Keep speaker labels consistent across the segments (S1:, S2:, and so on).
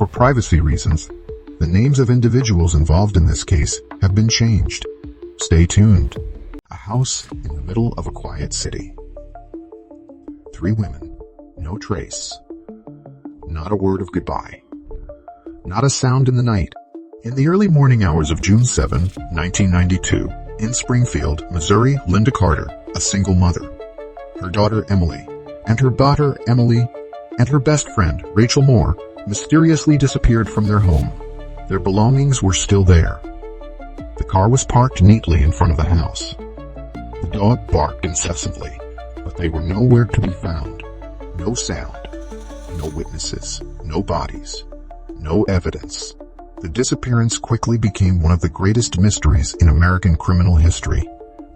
S1: For privacy reasons, the names of individuals involved in this case have been changed. Stay tuned. A house in the middle of a quiet city. 3 women, no trace. Not a word of goodbye. Not a sound in the night. In the early morning hours of June 7, 1992, in Springfield, Missouri, Linda Carter, a single mother, her daughter Emily, and her daughter Emily, and her best friend, Rachel Moore, mysteriously disappeared from their home. Their belongings were still there. The car was parked neatly in front of the house. The dog barked incessantly, but they were nowhere to be found. No sound, no witnesses, no bodies, no evidence. The disappearance quickly became one of the greatest mysteries in American criminal history,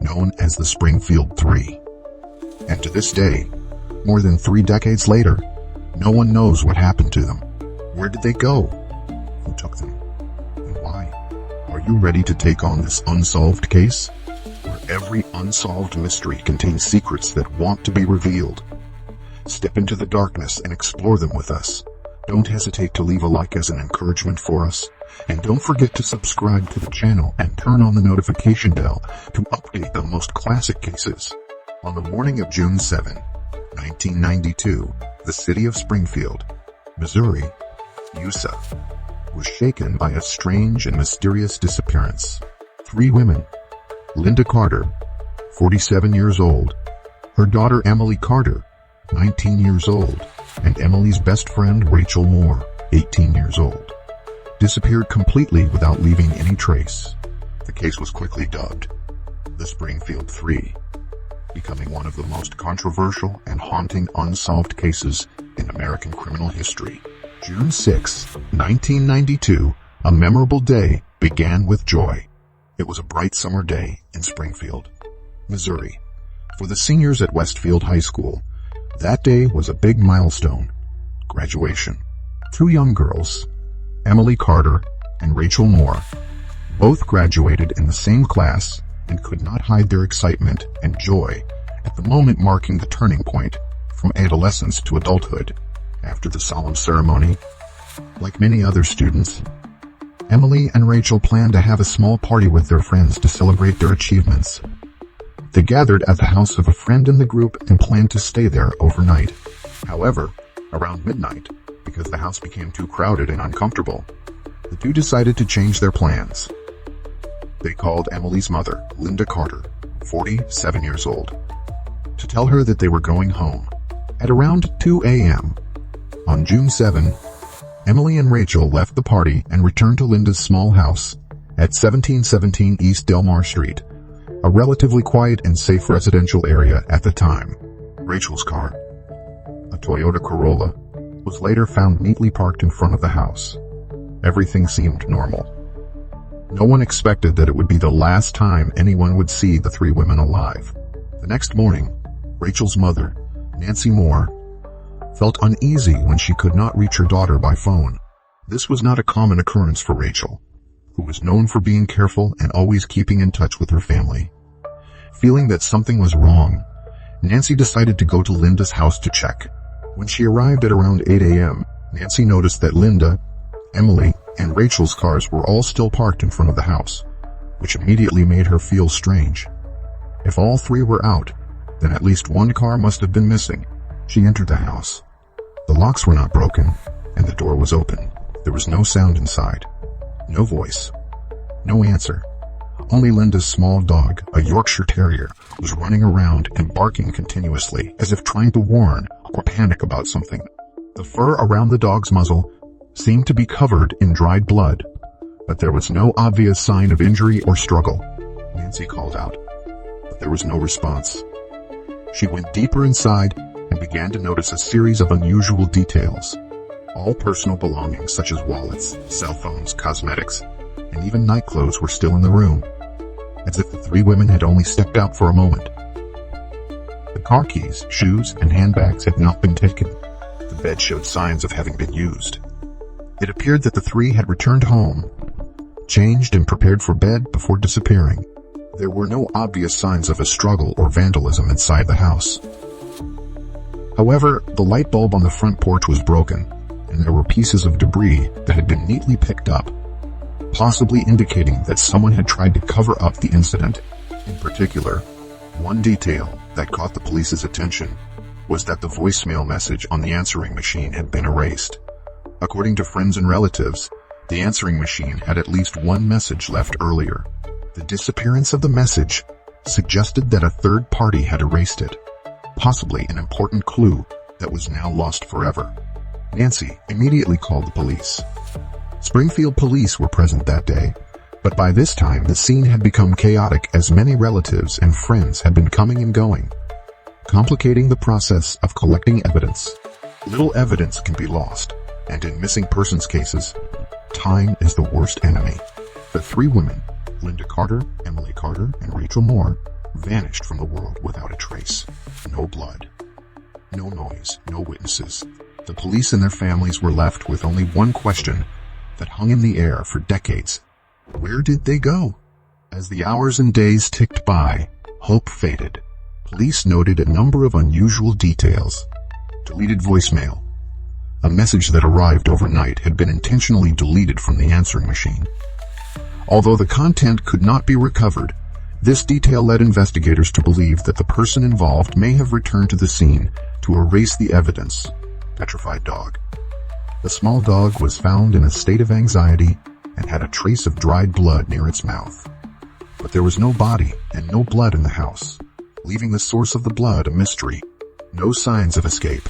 S1: known as the Springfield Three. And to this day, more than 3 decades later, no one knows what happened to them. Where did they go? Who took them? And why? Are you ready to take on this unsolved case? Where every unsolved mystery contains secrets that want to be revealed. Step into the darkness and explore them with us. Don't hesitate to leave a like as an encouragement for us. And don't forget to subscribe to the channel and turn on the notification bell to update the most classic cases. On the morning of June 7, 1992, the city of Springfield, Missouri, USA, was shaken by a strange and mysterious disappearance. 3 women, Linda Carter, 47 years old, her daughter Emily Carter, 19 years old, and Emily's best friend Rachel Moore, 18 years old, disappeared completely without leaving any trace. The case was quickly dubbed the Springfield Three, becoming one of the most controversial and haunting unsolved cases in American criminal history. June 6, 1992, a memorable day began with joy. It was a bright summer day in Springfield, Missouri. For the seniors at Westfield High School, that day was a big milestone: graduation. 2 young girls, Emily Carter and Rachel Moore, both graduated in the same class and could not hide their excitement and joy at the moment marking the turning point from adolescence to adulthood. After the solemn ceremony, like many other students, Emily and Rachel planned to have a small party with their friends to celebrate their achievements. They gathered at the house of a friend in the group and planned to stay there overnight. However, around midnight, because the house became too crowded and uncomfortable, the 2 decided to change their plans. They called Emily's mother, Linda Carter, 47 years old, to tell her that they were going home. At around 2 a.m. on June 7, Emily and Rachel left the party and returned to Linda's small house at 1717 East Delmar Street, a relatively quiet and safe residential area at the time. Rachel's car, a Toyota Corolla, was later found neatly parked in front of the house. Everything seemed normal. No one expected that it would be the last time anyone would see the 3 women alive. The next morning, Rachel's mother, Nancy Moore, felt uneasy when she could not reach her daughter by phone. This was not a common occurrence for Rachel, who was known for being careful and always keeping in touch with her family. Feeling that something was wrong, Nancy decided to go to Linda's house to check. When she arrived at around 8 a.m., Nancy noticed that Linda, Emily, and Rachel's cars were all still parked in front of the house, which immediately made her feel strange. If all 3 were out, then at least 1 car must have been missing. She entered the house. The locks were not broken, and the door was open. There was no sound inside. No voice. No answer. Only Linda's small dog, a Yorkshire Terrier, was running around and barking continuously, as if trying to warn or panic about something. The fur around the dog's muzzle seemed to be covered in dried blood, but there was no obvious sign of injury or struggle. Nancy called out, but there was no response. She went deeper inside and began to notice a series of unusual details. All personal belongings such as wallets, cell phones, cosmetics, and even nightclothes were still in the room, as if the 3 women had only stepped out for a moment. The car keys, shoes, and handbags had not been taken. The bed showed signs of having been used. It appeared that the 3 had returned home, changed and prepared for bed before disappearing. There were no obvious signs of a struggle or vandalism inside the house. However, the light bulb on the front porch was broken, and there were pieces of debris that had been neatly picked up, possibly indicating that someone had tried to cover up the incident. In particular, one detail that caught the police's attention was that the voicemail message on the answering machine had been erased. According to friends and relatives, the answering machine had at least one message left earlier. The disappearance of the message suggested that a third party had erased it, possibly an important clue that was now lost forever. Nancy immediately called the police. Springfield police were present that day, but by this time the scene had become chaotic as many relatives and friends had been coming and going, complicating the process of collecting evidence. Little evidence can be lost, and in missing persons cases, time is the worst enemy. The three women, Linda Carter, Emily Carter, and Rachel Moore, vanished from the world without a trace. No blood, no noise, no witnesses. The police and their families were left with only one question that hung in the air for decades. Where did they go? As the hours and days ticked by, hope faded. Police noted a number of unusual details. Deleted voicemail. A message that arrived overnight had been intentionally deleted from the answering machine. Although the content could not be recovered, this detail led investigators to believe that the person involved may have returned to the scene to erase the evidence. Petrified dog. The small dog was found in a state of anxiety and had a trace of dried blood near its mouth. But there was no body and no blood in the house, leaving the source of the blood a mystery. No signs of escape.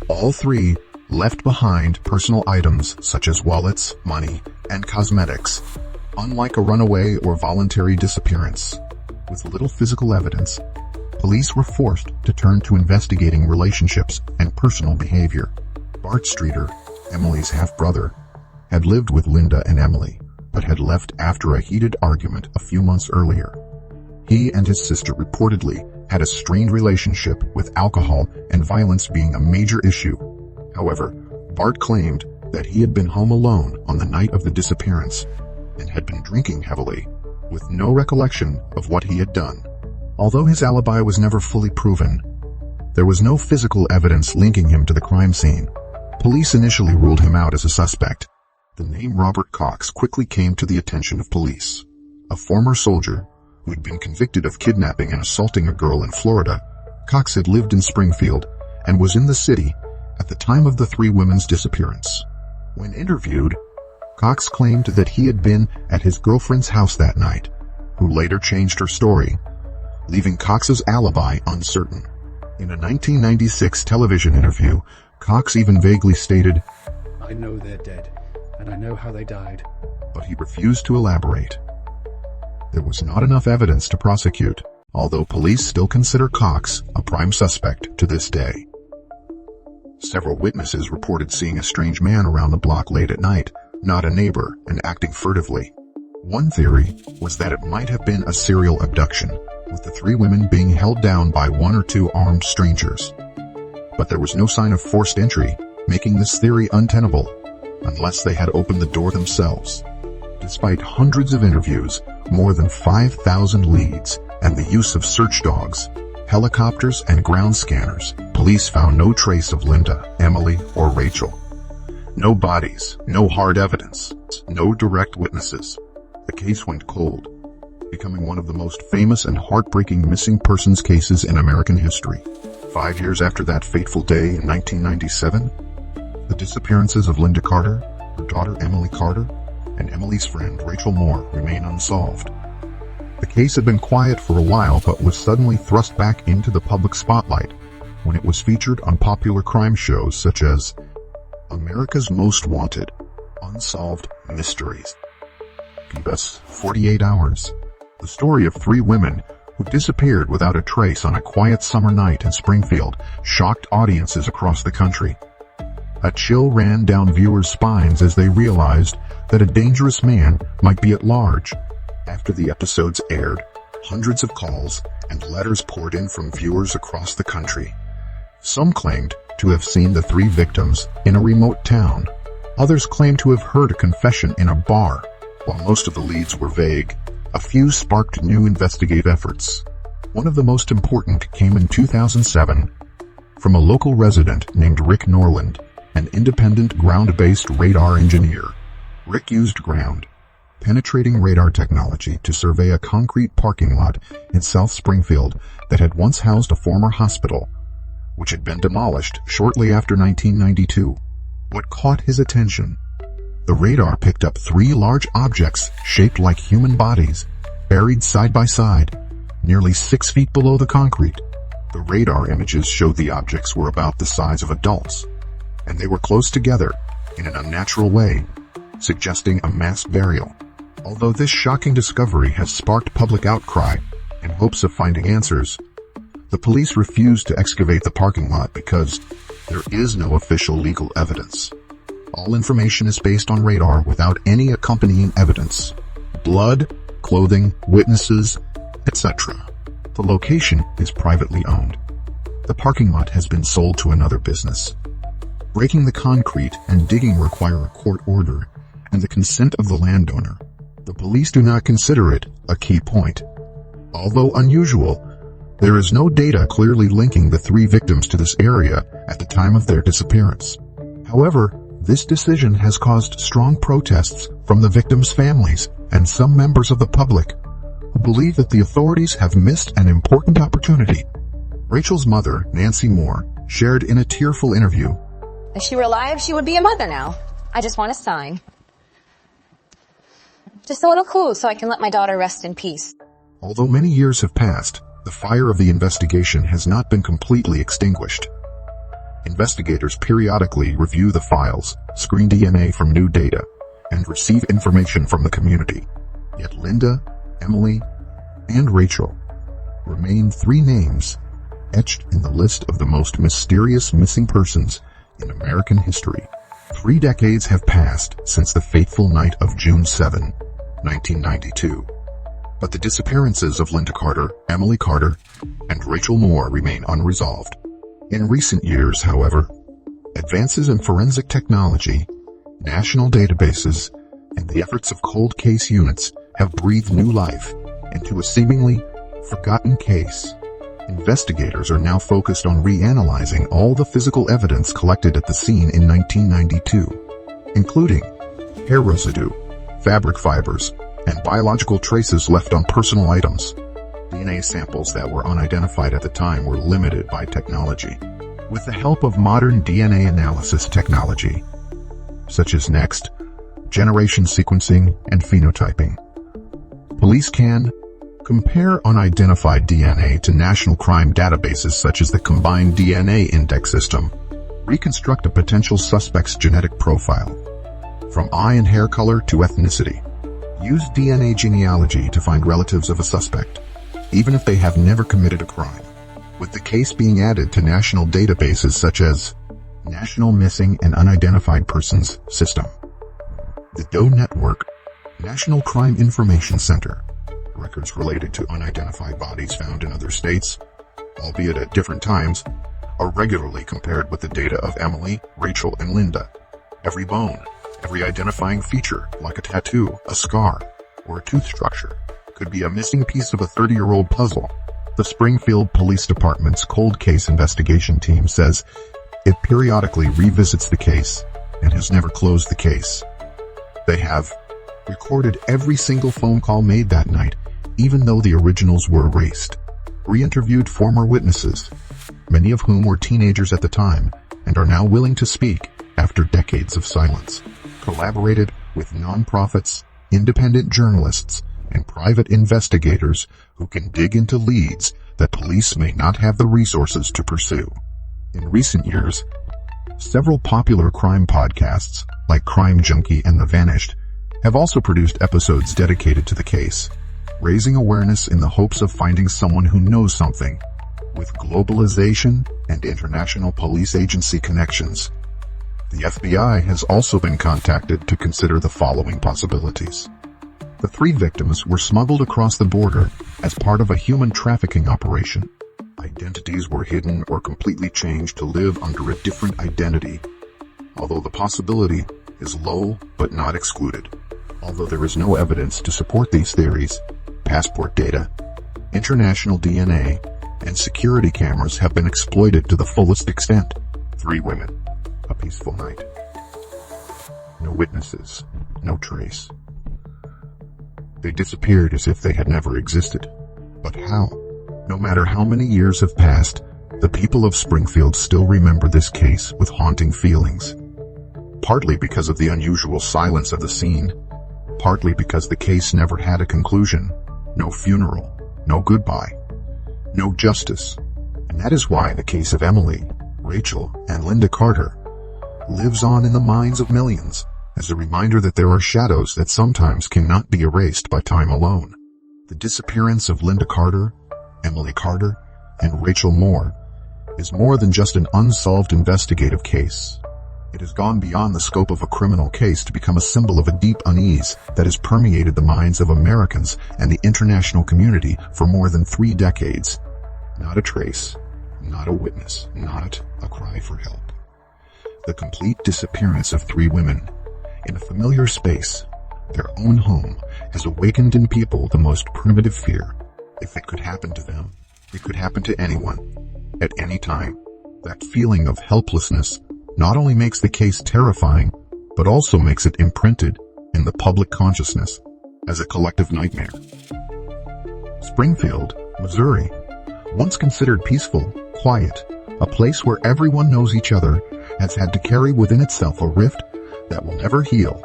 S1: All three left behind personal items such as wallets, money, and cosmetics. Unlike a runaway or voluntary disappearance, with little physical evidence, police were forced to turn to investigating relationships and personal behavior. Bart Streeter, Emily's half-brother, had lived with Linda and Emily, but had left after a heated argument a few months earlier. He and his sister reportedly had a strained relationship, with alcohol and violence being a major issue. However, Bart claimed that he had been home alone on the night of the disappearance and had been drinking heavily, with no recollection of what he had done. Although his alibi was never fully proven, there was no physical evidence linking him to the crime scene. Police initially ruled him out as a suspect. The name Robert Cox quickly came to the attention of police. A former soldier who had been convicted of kidnapping and assaulting a girl in Florida, Cox had lived in Springfield and was in the city at the time of the three women's disappearance. When interviewed, Cox claimed that he had been at his girlfriend's house that night, who later changed her story, leaving Cox's alibi uncertain. In a 1996 television interview, Cox even vaguely stated,
S2: "I know they're dead, and I know how they died."
S1: But he refused to elaborate. There was not enough evidence to prosecute, although police still consider Cox a prime suspect to this day. Several witnesses reported seeing a strange man around the block late at night, not a neighbor, and acting furtively. One theory was that it might have been a serial abduction, with the three women being held down by one or two armed strangers. But there was no sign of forced entry, making this theory untenable, unless they had opened the door themselves. Despite hundreds of interviews, more than 5,000 leads, and the use of search dogs, helicopters, and ground scanners, police found no trace of Linda, Emily, or Rachel. No bodies, no hard evidence, no direct witnesses. The case went cold, becoming one of the most famous and heartbreaking missing persons cases in American history. 5 years after that fateful day in 1997, the disappearances of Linda Carter, her daughter Emily Carter, and Emily's friend Rachel Moore remain unsolved. The case had been quiet for a while, but was suddenly thrust back into the public spotlight when it was featured on popular crime shows such as America's Most Wanted, Unsolved Mysteries. Give us 48 hours. The story of three women who disappeared without a trace on a quiet summer night in Springfield shocked audiences across the country. A chill ran down viewers' spines as they realized that a dangerous man might be at large. After the episodes aired, hundreds of calls and letters poured in from viewers across the country. Some claimed to have seen the three victims in a remote town. Others claimed to have heard a confession in a bar. While most of the leads were vague, a few sparked new investigative efforts. One of the most important came in 2007 from a local resident named Rick Norland. an independent ground-based radar engineer. Rick used ground-penetrating radar technology to survey a concrete parking lot in South Springfield that had once housed a former hospital, which had been demolished shortly after 1992. What caught his attention? The radar picked up 3 large objects shaped like human bodies, buried side by side, nearly 6 feet below the concrete. The radar images showed the objects were about the size of adults, and they were close together in an unnatural way, suggesting a mass burial. Although this shocking discovery has sparked public outcry and hopes of finding answers, the police refused to excavate the parking lot because there is no official legal evidence. All information is based on radar without any accompanying evidence. Blood, clothing, witnesses, etc. The location is privately owned. The parking lot has been sold to another business. Breaking the concrete and digging require a court order and the consent of the landowner. The police do not consider it a key point. Although unusual, there is no data clearly linking the 3 victims to this area at the time of their disappearance. However, this decision has caused strong protests from the victims' families and some members of the public who believe that the authorities have missed an important opportunity. Rachel's mother, Nancy Moore, shared in a tearful interview,
S3: "If she were alive, she would be a mother now. I just want a sign. Just a little clue so I can let my daughter rest in peace."
S1: Although many years have passed, the fire of the investigation has not been completely extinguished. Investigators periodically review the files, screen DNA from new data, and receive information from the community. Yet Linda, Emily, and Rachel remain 3 names etched in the list of the most mysterious missing persons in American history. 3 decades have passed since the fateful night of June 7, 1992. But the disappearances of Linda Carter, Emily Carter, and Rachel Moore remain unresolved. In recent years, however, advances in forensic technology, national databases, and the efforts of cold case units have breathed new life into a seemingly forgotten case. Investigators are now focused on reanalyzing all the physical evidence collected at the scene in 1992, including hair residue, fabric fibers, and biological traces left on personal items. DNA samples that were unidentified at the time were limited by technology. With the help of modern DNA analysis technology, such as next-generation sequencing and phenotyping, police can compare unidentified DNA to national crime databases such as the Combined DNA Index System, reconstruct a potential suspect's genetic profile, from eye and hair color to ethnicity, use DNA genealogy to find relatives of a suspect, even if they have never committed a crime, with the case being added to national databases such as National Missing and Unidentified Persons System, the DOE Network, National Crime Information Center. Records related to unidentified bodies found in other states, albeit at different times, are regularly compared with the data of Emily, Rachel, and Linda. Every bone, every identifying feature, like a tattoo, a scar, or a tooth structure, could be a missing piece of a 30-year-old puzzle. The Springfield Police Department's cold case investigation team says it periodically revisits the case and has never closed the case. They have recorded every single phone call made that night, even though the originals were erased. Re-interviewed former witnesses, many of whom were teenagers at the time and are now willing to speak after decades of silence. Collaborated with nonprofits, independent journalists, and private investigators who can dig into leads that police may not have the resources to pursue. In recent years, several popular crime podcasts, like Crime Junkie and The Vanished, have also produced episodes dedicated to the case, raising awareness in the hopes of finding someone who knows something. With globalization and international police agency connections, the FBI has also been contacted to consider the following possibilities. The 3 victims were smuggled across the border as part of a human trafficking operation. Identities were hidden or completely changed to live under a different identity, although the possibility is low but not excluded. Although there is no evidence to support these theories, passport data, international DNA, and security cameras have been exploited to the fullest extent. 3 women, a peaceful night. No witnesses, no trace. They disappeared as if they had never existed. But how? No matter how many years have passed, the people of Springfield still remember this case with haunting feelings. Partly because of the unusual silence of the scene, partly because the case never had a conclusion, no funeral, no goodbye, no justice. And that is why the case of Emily, Rachel, and Linda Carter lives on in the minds of millions as a reminder that there are shadows that sometimes cannot be erased by time alone. The disappearance of Linda Carter, Emily Carter, and Rachel Moore is more than just an unsolved investigative case. It has gone beyond the scope of a criminal case to become a symbol of a deep unease that has permeated the minds of Americans and the international community for more than 3 decades. Not a trace, not a witness, not a cry for help. The complete disappearance of 3 women in a familiar space, their own home, has awakened in people the most primitive fear. If it could happen to them, it could happen to anyone, at any time. That feeling of helplessness not only makes the case terrifying, but also makes it imprinted in the public consciousness as a collective nightmare. Springfield, Missouri, once considered peaceful, quiet, a place where everyone knows each other, has had to carry within itself a rift that will never heal.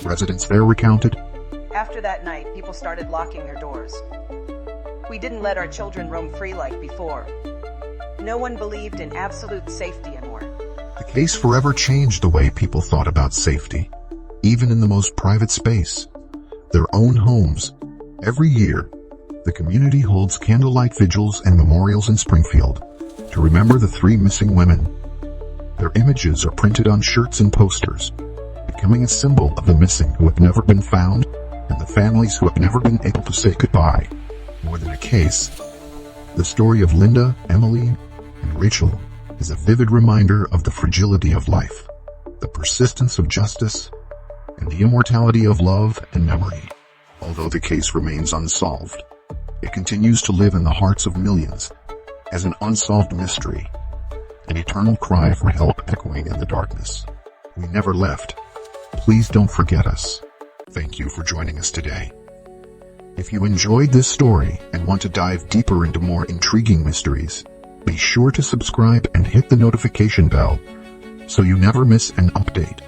S1: Residents there recounted,
S4: After that night, people started locking their doors. We didn't let our children roam free like before. No one believed in absolute safety anymore.
S1: the case forever changed the way people thought about safety, even in the most private space, their own homes. Every year, the community holds candlelight vigils and memorials in Springfield to remember the 3 missing women. Their images are printed on shirts and posters, becoming a symbol of the missing who have never been found and the families who have never been able to say goodbye. More than a case, the story of Linda, Emily, and Rachel is a vivid reminder of the fragility of life, the persistence of justice, and the immortality of love and memory. Although the case remains unsolved, it continues to live in the hearts of millions as an unsolved mystery, an eternal cry for help echoing in the darkness. We never left. Please don't forget us. Thank you for joining us today. If you enjoyed this story and want to dive deeper into more intriguing mysteries, be sure to subscribe and hit the notification bell so you never miss an update.